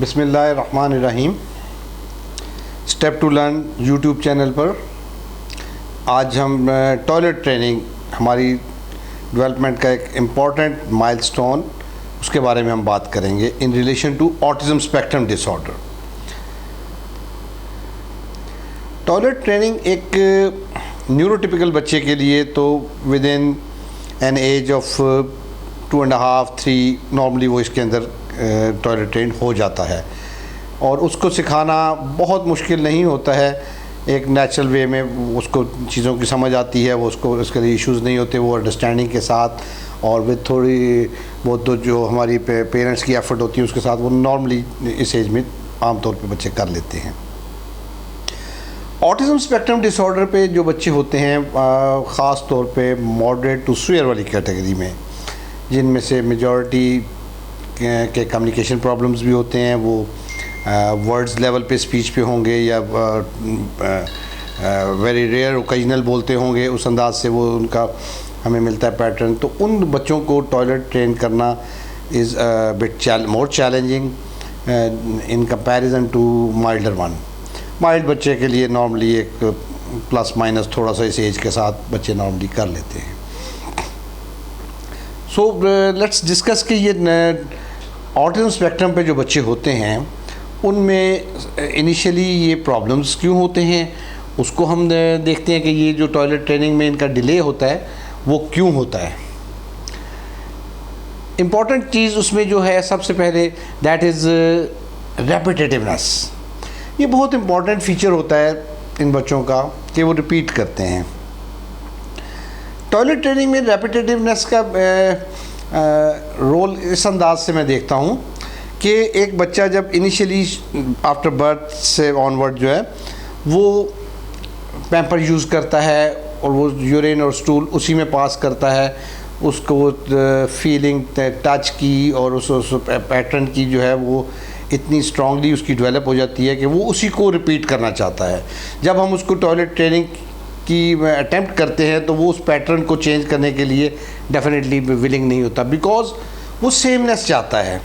बिस्मिल्लाहिर्रहमानिर्रहीम। Step to learn YouTube channel पर आज हम टॉयलेट ट्रेनिंग, हमारी डेवलपमेंट का एक इम्पॉर्टेंट माइलस्टोन, उसके बारे में हम बात करेंगे in relation to autism spectrum disorder. Toilet training एक न्यूरोटिपिकल बच्चे के लिए तो within an age of 2.5 3 normally वो इसके अंदर टॉयलेट ट्रेन हो जाता है और उसको सिखाना बहुत मुश्किल नहीं होता है। एक नेचुरल वे में उसको चीज़ों की समझ आती है, वो उसको उसके लिए इश्यूज़ नहीं होते, वो अंडरस्टैंडिंग के साथ और विद थोड़ी बहुत तो जो हमारी पेरेंट्स की एफर्ट होती है उसके साथ वो नॉर्मली इस एज में आमतौर पे बच्चे कर लेते हैं। ऑटिज़म स्पेक्ट्रम डिसऑर्डर पे जो बच्चे होते हैं ख़ास तौर पे मॉडरेट टू सीवियर वाली कैटेगरी में, जिनमें से मेजॉरिटी के कम्युनिकेशन प्रॉब्लम्स भी होते हैं, वो वर्ड्स लेवल पे स्पीच पे होंगे या वेरी रेयर ओकेजनल बोलते होंगे, उस अंदाज से वो उनका हमें मिलता है पैटर्न। तो उन बच्चों को टॉयलेट ट्रेन करना is bit more challenging in comparison to milder one. Mild बच्चे के लिए नॉर्मली एक प्लस माइनस थोड़ा सा इस एज के साथ बच्चे नॉर्मली कर लेते हैं। सो लेट्स डिस्कस कि ये ऑटिज़म स्पेक्ट्रम पे जो बच्चे होते हैं उनमें इनिशियली ये प्रॉब्लम्स क्यों होते हैं, उसको हम देखते हैं कि ये जो टॉयलेट ट्रेनिंग में इनका डिले होता है वो क्यों होता है। इम्पॉर्टेंट चीज़ उसमें जो है सबसे पहले दैट इज़ रेपिटेटिवनेस। ये बहुत इम्पॉर्टेंट फीचर होता है इन बच्चों का कि वो रिपीट करते हैं। टॉयलेट ट्रेनिंग में रेपिटेटिवनेस का रोल इस अंदाज से मैं देखता हूँ कि एक बच्चा जब इनिशियली आफ्टर बर्थ से ऑनवर्ड जो है वो पैम्पर यूज़ करता है और वो यूरिन और स्टूल उसी में पास करता है, उसको वो फीलिंग टच की और उस पैटर्न की जो है वो इतनी स्ट्रांगली उसकी डेवलप हो जाती है कि वो उसी को रिपीट करना चाहता है। जब हम उसको टॉयलेट ट्रेनिंग की अटेम्प्ट करते हैं तो वो उस पैटर्न को चेंज करने के लिए डेफिनेटली विलिंग नहीं होता, बिकॉज वो सेमनेस चाहता है,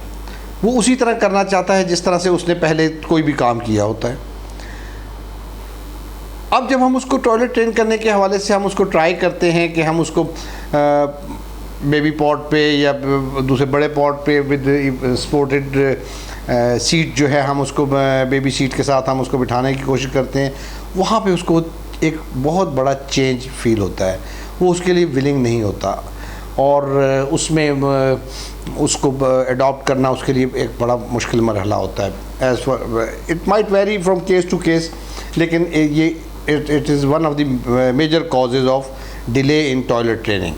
वो उसी तरह करना चाहता है जिस तरह से उसने पहले कोई भी काम किया होता है। अब जब हम उसको टॉयलेट ट्रेन करने के हवाले से हम उसको ट्राई करते हैं कि हम उसको बेबी पॉट पे या दूसरे बड़े पॉट पे विद सपोर्टेड सीट जो है हम उसको बेबी सीट के साथ हम उसको बिठाने की कोशिश करते हैं, वहाँ पे उसको एक बहुत बड़ा चेंज फील होता है, वो उसके लिए विलिंग नहीं होता और उसमें उसको अडॉप्ट करना उसके लिए एक बड़ा मुश्किल मरहला होता है। As it might vary from case to case, लेकिन ये it is one of the major causes of delay in toilet training.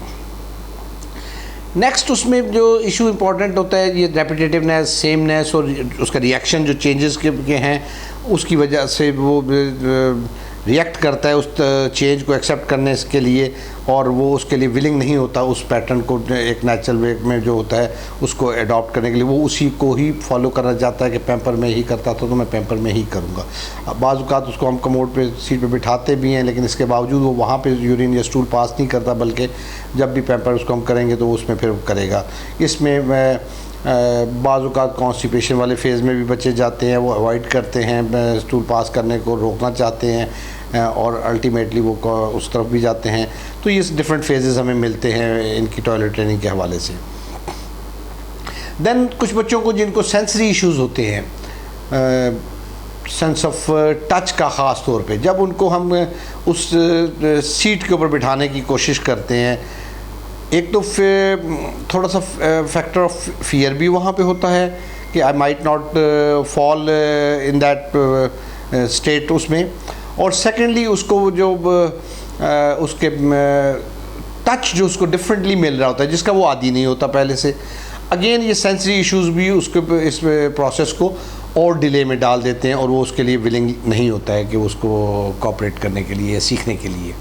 Next उसमें जो इशू इम्पॉर्टेंट होता है ये रेपिटेटिवनेस, सेमनेस और उसका रिएक्शन जो चेंजेस के हैं उसकी वजह से वो रिएक्ट करता है उस चेंज को एक्सेप्ट करने के लिए और वो उसके लिए विलिंग नहीं होता उस पैटर्न को एक नेचुरल वे में जो होता है उसको अडॉप्ट करने के लिए, वो उसी को ही फॉलो करना चाहता है कि पैम्पर में ही करता था तो मैं पैम्पर में ही करूँगा। अब बाज़ औक़ात उसको हम कमोड पे सीट पे बिठाते भी हैं लेकिन इसके बावजूद वो वहाँ पे यूरिन या स्टूल पास नहीं करता, बल्कि जब भी पैम्पर उसको हम करेंगे तो उसमें फिर करेगा। इसमें बाज़ औक़ात कॉन्स्टिपेशन वाले फेज़ में भी बच्चे जाते हैं, वो अवॉइड करते हैं, स्टूल पास करने को रोकना चाहते हैं और अल्टीमेटली वो उस तरफ भी जाते हैं। तो ये डिफरेंट फेजेस हमें मिलते हैं इनकी टॉयलेट ट्रेनिंग के हवाले से। देन कुछ बच्चों को जिनको सेंसरी इश्यूज़ होते हैं, सेंस ऑफ टच का ख़ास तौर पे, जब उनको हम उस सीट के ऊपर बिठाने की कोशिश करते हैं, एक तो थोड़ा सा फैक्टर ऑफ फियर भी वहाँ पे होता है कि I might not fall in that state उसमें, और सेकेंडली उसको जो उसके टच जो उसको डिफरेंटली मिल रहा होता है जिसका वो आदी नहीं होता पहले से। अगेन ये सेंसरी इश्यूज़ भी उसके इस प्रोसेस को और डिले में डाल देते हैं और वो उसके लिए विलिंग नहीं होता है कि उसको कोऑपरेट करने के लिए, सीखने के लिए।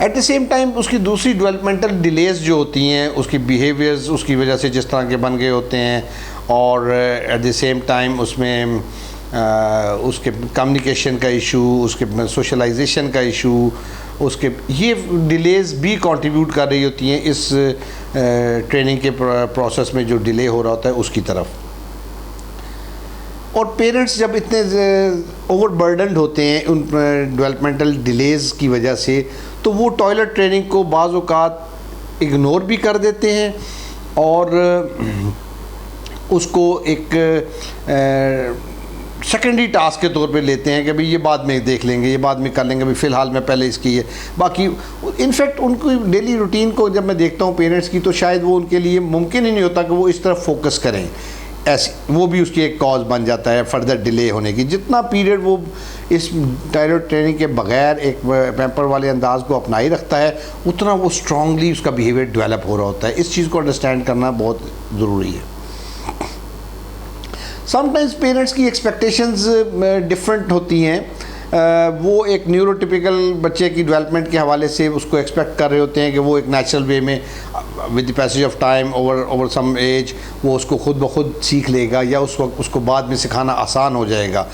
एट द सेम टाइम उसकी दूसरी डेवलपमेंटल डिलेज़ जो होती हैं, उसकी बिहेवियर्स उसकी वजह से जिस तरह के बन गए होते हैं और एट द सेम टाइम उसमें उसके कम्युनिकेशन का इशू, उसके सोशलाइजेशन का इशू, उसके ये डिलेज़ भी कंट्रीब्यूट कर रही होती हैं इस ट्रेनिंग के प्रोसेस में जो डिले हो रहा होता है उसकी तरफ। और पेरेंट्स जब इतने ओवरबर्डनड होते हैं उन डेवलपमेंटल डिलेज़ की वजह से, तो वो टॉयलेट ट्रेनिंग को बाज़ औक़ात इग्नोर भी कर देते हैं और उसको एक सेकेंडरी टास्क के तौर पे लेते हैं कि भाई ये बाद में देख लेंगे, ये बाद में कर लेंगे, भाई फ़िलहाल मैं पहले इसकी ये बाकी। इनफैक्ट उनको डेली रूटीन को जब मैं देखता हूँ पेरेंट्स की, तो शायद वो उनके लिए मुमकिन ही नहीं होता कि वो इस तरफ फोकस करें। ऐसी वो भी उसकी एक कॉज बन जाता है फर्दर डिले होने की। जितना पीरियड वो इस टॉयलेट ट्रेनिंग के बगैर एक पैम्पर वाले अंदाज को अपनाई रखता है, उतना वो स्ट्रांगली उसका बिहेवियर डेवलप हो रहा होता है। इस चीज़ को अंडरस्टैंड करना बहुत ज़रूरी है। समटाइम्स पेरेंट्स की एक्सपेक्टेशंस डिफरेंट होती हैं। वो एक न्यूरोटिपिकल बच्चे की डेवलपमेंट के हवाले से उसको एक्सपेक्ट कर रहे होते हैं कि वो एक नेचुरल वे में with the passage of time over some age वो उसको खुद ब खुद सीख लेगा, या उस वक्त उसको बाद में सिखाना आसान हो जाएगा।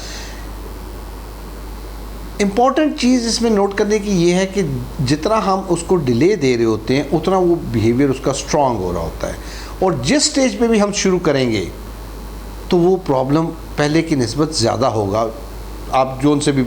इम्पॉर्टेंट चीज़ इसमें नोट करने की ये है कि जितना हम उसको डिले दे रहे होते हैं उतना वो बिहेवियर उसका स्ट्रॉन्ग हो रहा होता है, और जिस स्टेज पे भी हम शुरू करेंगे तो वो प्रॉब्लम पहले की निस्बत ज़्यादा होगा। आप जो उनसे भी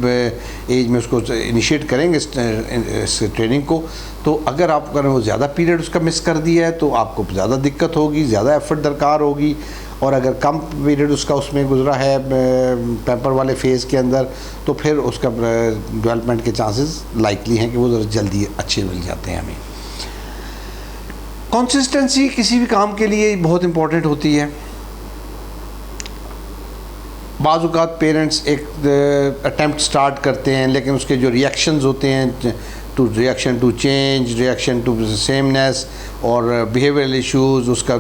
एज में उसको इनिशिएट करेंगे इस ट्रेनिंग को, तो अगर आप अगर वो ज़्यादा पीरियड उसका मिस कर दिया है तो आपको ज़्यादा दिक्कत होगी, ज़्यादा एफर्ट दरकार होगी। और अगर कम पीरियड उसका उसमें गुजरा है पैम्पर वाले फेज़ के अंदर, तो फिर उसका डेवलपमेंट के चांसेस लाइकली हैं कि वो ज़रा जल्दी अच्छे मिल जाते हैं हमें। कंसिस्टेंसी किसी भी काम के लिए बहुत इम्पॉर्टेंट होती है। बाज़ औक़ात पेरेंट्स एक अटैम्प्ट स्टार्ट करते हैं, लेकिन उसके जो रिएक्शंस होते हैं reaction to change, reaction to sameness और बिहेवियरल इश्यूज़, उसका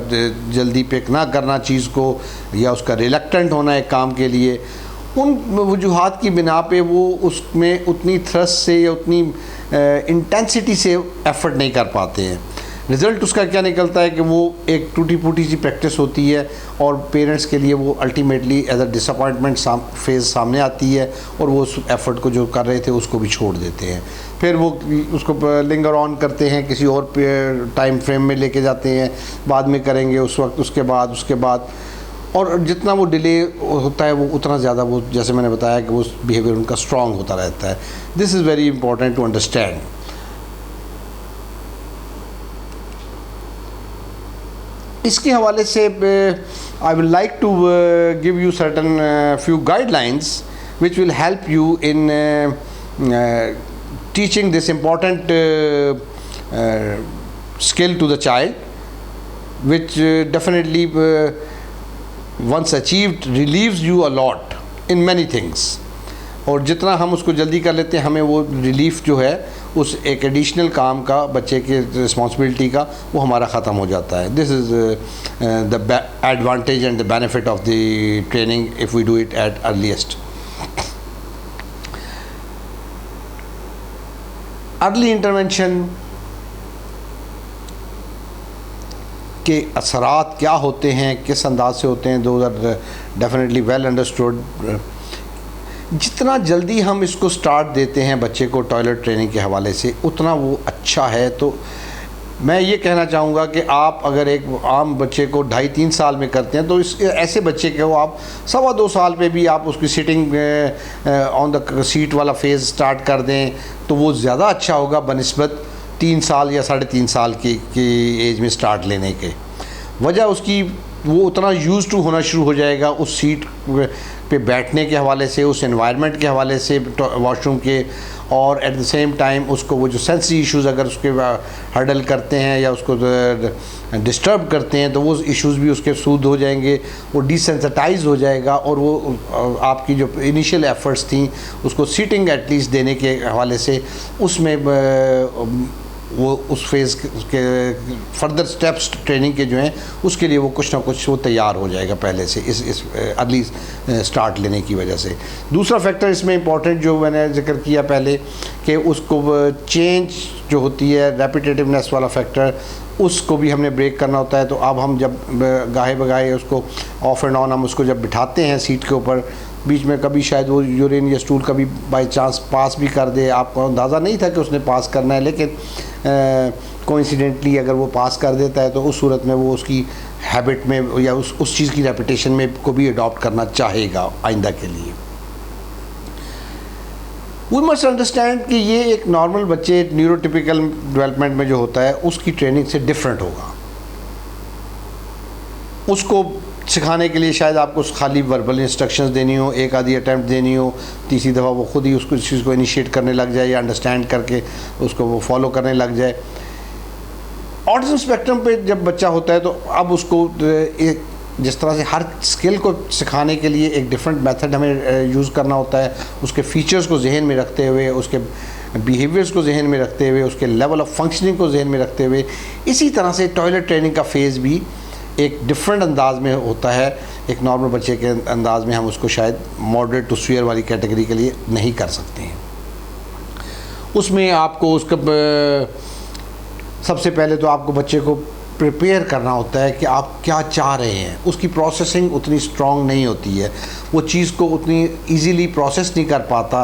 जल्दी पिक ना करना चीज़ को, या उसका रिलक्टेंट होना एक काम के लिए, उन वजूहात की बिना पे वो उसमें उतनी थ्रस्ट से या उतनी इंटेंसिटी से एफ़र्ट नहीं कर पाते हैं। रिज़ल्ट उसका क्या निकलता है कि वो एक टूटी फूटी सी प्रैक्टिस होती है, और पेरेंट्स के लिए वो ultimately as a disappointment phase सामने आती है, और वो उस एफ़र्ट को जो कर रहे थे उसको भी छोड़ देते हैं। फिर वो उसको लिंगर ऑन करते हैं, किसी और टाइम फ्रेम में लेके जाते हैं, बाद में करेंगे उस वक्त, उसके बाद और जितना वो डिले होता है वो उतना ज़्यादा वो, जैसे मैंने बताया कि वो बिहेवियर उनका स्ट्रॉन्ग होता रहता है। This is very important to understand. इसके हवाले से I will like to give you certain few guidelines which will help you in teaching this important skill to the child, which definitely once achieved relieves you a lot in many things. और जितना हम उसको जल्दी कर लेते हैं, हमें वो रिलीफ जो है उस एक एडिशनल काम का, बच्चे के रिस्पॉन्सिबिलिटी का, वो हमारा ख़त्म हो जाता है। This is the advantage and the benefit of the training if we do it at earliest. Early intervention के असरात क्या होते हैं, किस अंदाज से होते हैं, दो आर डेफिनेटली वेल अंडरस्टूड। जितना जल्दी हम इसको स्टार्ट देते हैं बच्चे को टॉयलेट ट्रेनिंग के हवाले से, उतना वो अच्छा है। तो मैं ये कहना चाहूँगा कि आप अगर एक आम बच्चे को 2.5-3 साल में करते हैं, तो इस ऐसे बच्चे को आप 2.25 साल पे भी आप उसकी सिटिंग ऑन द सीट वाला फेज़ स्टार्ट कर दें, तो वो ज़्यादा अच्छा होगा बनिस्बत 3 साल या 3.5 साल की एज में स्टार्ट लेने के। वजह उसकी वो उतना यूज़ टू होना शुरू हो जाएगा उस सीट पे बैठने के हवाले से, उस एनवायरनमेंट के हवाले से, वॉशरूम के, और एट द सेम टाइम उसको वो जो सेंसरी इश्यूज़ अगर उसके हर्डल करते हैं या उसको डिस्टर्ब करते हैं, तो वो इश्यूज़ भी उसके सूद हो जाएंगे, वो डिसेंसिटाइज हो जाएगा, और वो आपकी जो इनिशियल एफ़र्ट्स थी उसको सीटिंग एटलीस्ट देने के हवाले से, उसमें वो उस फेज़ के फर्दर स्टेप्स ट्रेनिंग के जो हैं उसके लिए वो कुछ ना कुछ वो तैयार हो जाएगा पहले से इस अर्ली स्टार्ट लेने की वजह से। दूसरा फैक्टर इसमें इम्पॉर्टेंट जो मैंने जिक्र किया पहले कि उसको चेंज जो होती है, रेपिटेटिवनेस वाला फैक्टर, उसको भी हमने ब्रेक करना होता है। तो अब हम जब गाहे बगाहे उसको ऑफ एंड ऑन हम उसको जब बिठाते हैं सीट के ऊपर, बीच में कभी शायद वो यूरिन या स्टूल कभी बाई चांस पास भी कर दे, आपको अंदाज़ा नहीं था कि उसने पास करना है, लेकिन कोइंसिडेंटली अगर वो पास कर देता है तो उस सूरत में वो उसकी हैबिट में या उस चीज़ की रेपिटेशन में को भी अडॉप्ट करना चाहेगा आइंदा के लिए। वी मस्ट अंडरस्टैंड कि ये एक नॉर्मल बच्चे न्यूरोटिपिकल डेवलपमेंट में जो होता है उसकी ट्रेनिंग से डिफरेंट होगा। उसको सिखाने के लिए शायद आपको खाली वर्बल इंस्ट्रक्शंस देनी हो, एक आधी अटैम्प्ट देनी हो, तीसरी दफ़ा वो खुद ही उसको इस चीज़ को इनिशिएट करने लग जाए या अंडरस्टैंड करके उसको वो फॉलो करने लग जाए। ऑटिज़म स्पेक्ट्रम पे जब बच्चा होता है तो अब उसको एक जिस तरह से हर स्किल को सिखाने के लिए एक डिफरेंट मेथड हमें यूज़ करना होता है, उसके फ़ीचर्स को जहन में रखते हुए, उसके बिहेवियर्स को जहन में रखते हुए, उसके लेवल ऑफ फंक्शनिंग को जहन में रखते हुए, इसी तरह से टॉयलेट ट्रेनिंग का फ़ेज़ भी एक डिफरेंट अंदाज में होता है। एक नॉर्मल बच्चे के अंदाज में हम उसको शायद मॉडरेट टू सीवियर वाली कैटेगरी के लिए नहीं कर सकते हैं। उसमें आपको उसका सबसे पहले तो आपको बच्चे को प्रिपेयर करना होता है कि आप क्या चाह रहे हैं। उसकी प्रोसेसिंग उतनी स्ट्रॉन्ग नहीं होती है, वो चीज़ को उतनी इजीली प्रोसेस नहीं कर पाता।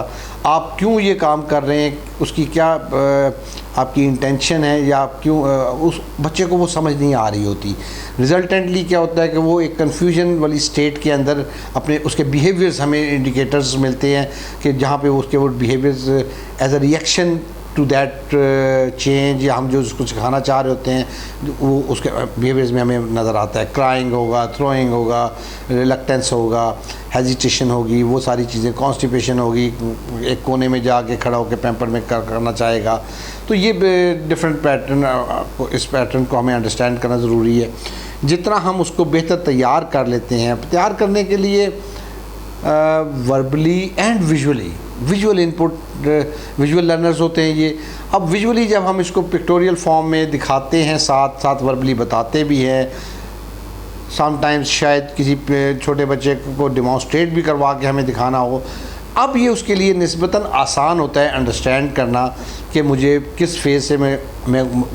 आप क्यों ये काम कर रहे हैं, उसकी क्या आपकी इंटेंशन है, या क्यों उस बच्चे को वो समझ नहीं आ रही होती। रिजल्टेंटली क्या होता है कि वो एक कन्फ्यूजन वाली स्टेट के अंदर अपने उसके बिहेवियर्स हमें इंडिकेटर्स मिलते हैं कि जहाँ पे उसके वो behaviours as a reaction to that change या हम जो उसको सिखाना चाह रहे होते हैं वो उसके बिहेवियर्स में हमें नज़र आता है। क्राइंग होगा, थ्रोइंग होगा, रिलक्टेंस होगा, हेजिटेशन होगी, वो सारी चीज़ें, कॉन्स्टिपेशन होगी, एक कोने में जाके खड़ा होकर पैम्पर में करना चाहेगा। तो ये डिफरेंट पैटर्न, इस पैटर्न को हमें अंडरस्टैंड करना ज़रूरी है। जितना हम उसको बेहतर तैयार कर लेते हैं, तैयार करने के लिए verbally and visually, visual input, visual learners होते हैं ये। अब विजुअली जब हम इसको पिक्टोरियल फॉर्म में दिखाते हैं, साथ साथ वर्बली बताते भी हैं, समटाइम्स शायद किसी छोटे बच्चे को डिमॉन्स्ट्रेट भी करवा के हमें दिखाना हो, अब ये उसके लिए निस्बतन आसान होता है अंडरस्टैंड करना कि मुझे किस फेज़ से मैं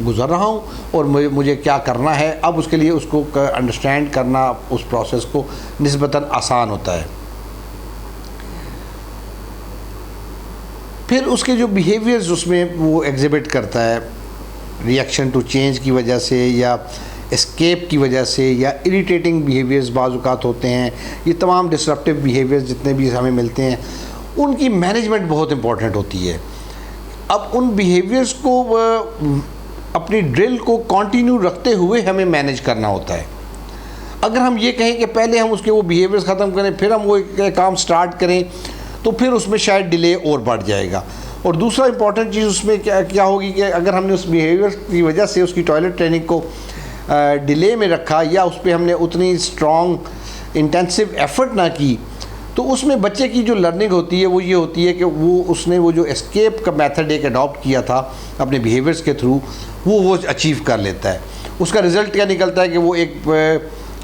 गुज़र रहा हूँ और मुझे क्या करना है। अब उसके लिए उसको अंडरस्टैंड करना, उस प्रोसेस को निस्बतन आसान होता है। फिर उसके जो बिहेवियर्स उसमें वो एग्जिबिट करता है, रिएक्शन टू चेंज की वजह से या एस्केप की वजह से या इरिटेटिंग बिहेवियर्स बाज़ औक़ात होते हैं, ये तमाम डिसरप्टिव बिहेवियर्स जितने भी हमें मिलते हैं उनकी मैनेजमेंट बहुत इंपॉर्टेंट होती है। अब उन बिहेवियर्स को अपनी ड्रिल को कंटिन्यू रखते हुए हमें मैनेज करना होता है। अगर हम ये कहें कि पहले हम उसके वो बिहेवियर्स ख़त्म करें फिर हम वो काम स्टार्ट करें तो फिर उसमें शायद डिले और बढ़ जाएगा। और दूसरा इंपॉर्टेंट चीज़ उसमें क्या होगी कि अगर हमने उस बिहेवियर की वजह से उसकी टॉयलेट ट्रेनिंग को डिले में रखा या उस पर हमने उतनी स्ट्रॉन्ग इंटेंसिव एफर्ट ना की, तो उसमें बच्चे की जो लर्निंग होती है वो ये होती है कि उसने वो जो एस्केप का मेथड एक अडॉप्ट किया था अपने बिहेवियर्स के थ्रू, वो अचीव कर लेता है। उसका रिज़ल्ट क्या निकलता है कि वो एक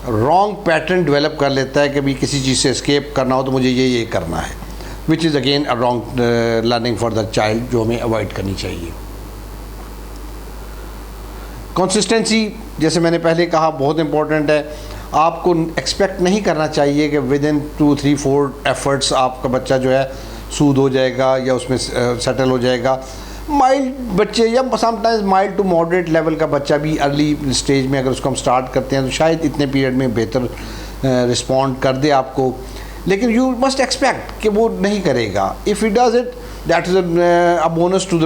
रॉन्ग पैटर्न डेवलप कर लेता है कि भी किसी चीज़ से एस्केप करना हो तो मुझे ये करना है, which is again a wrong learning for the child, जो हमें अवॉइड करनी चाहिए। कंसिस्टेंसी, जैसे मैंने पहले कहा, बहुत इंपॉर्टेंट है। आपको एक्सपेक्ट नहीं करना चाहिए कि विद इन 2-3-4 एफर्ट्स आपका बच्चा जो है सूद हो जाएगा या उसमें सेटल हो जाएगा। माइल्ड बच्चे या sometimes mild to moderate level का बच्चा भी अर्ली स्टेज में अगर उसको हम स्टार्ट करते हैं तो शायद इतने पीरियड में बेहतर रिस्पॉन्ड कर दे आपको, लेकिन यू मस्ट एक्सपेक्ट कि वो नहीं करेगा। If he does it, that is a bonus to the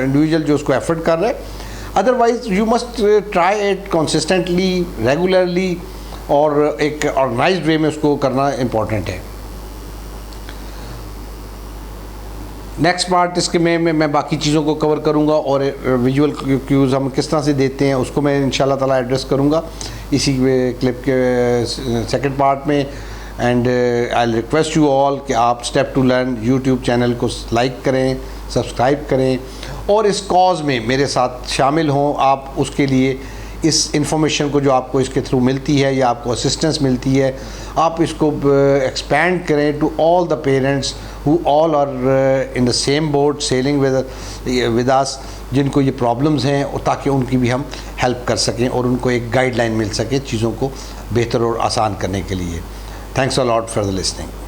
individual जो उसको एफर्ट कर रहा है। Otherwise you must try it consistently, regularly, और एक ऑर्गेनाइज्ड वे में उसको करना इम्पॉर्टेंट है। नेक्स्ट पार्ट इसके में मैं बाकी चीज़ों को कवर करूंगा और विजुअल क्यूज़ हम किस तरह से देते हैं उसको मैं इंशाल्लाह ताला एड्रेस करूंगा इसी क्लिप के सेकंड पार्ट में। And I will request you all कि आप step to learn YouTube channel को लाइक करें, सब्सक्राइब करें और इस कॉज में मेरे साथ शामिल हों। आप उसके लिए इस इंफॉर्मेशन को जो आपको इसके थ्रू मिलती है या आपको असिस्टेंस मिलती है, आप इसको एक्सपेंड करें to all the parents who all are in the same boat sailing with us, जिनको ये प्रॉब्लम्स हैं, और ताकि उनकी भी हम हेल्प कर सकें और उनको एक गाइडलाइन मिल सके चीज़ों को बेहतर और आसान करने के लिए। Thanks a lot for the listening.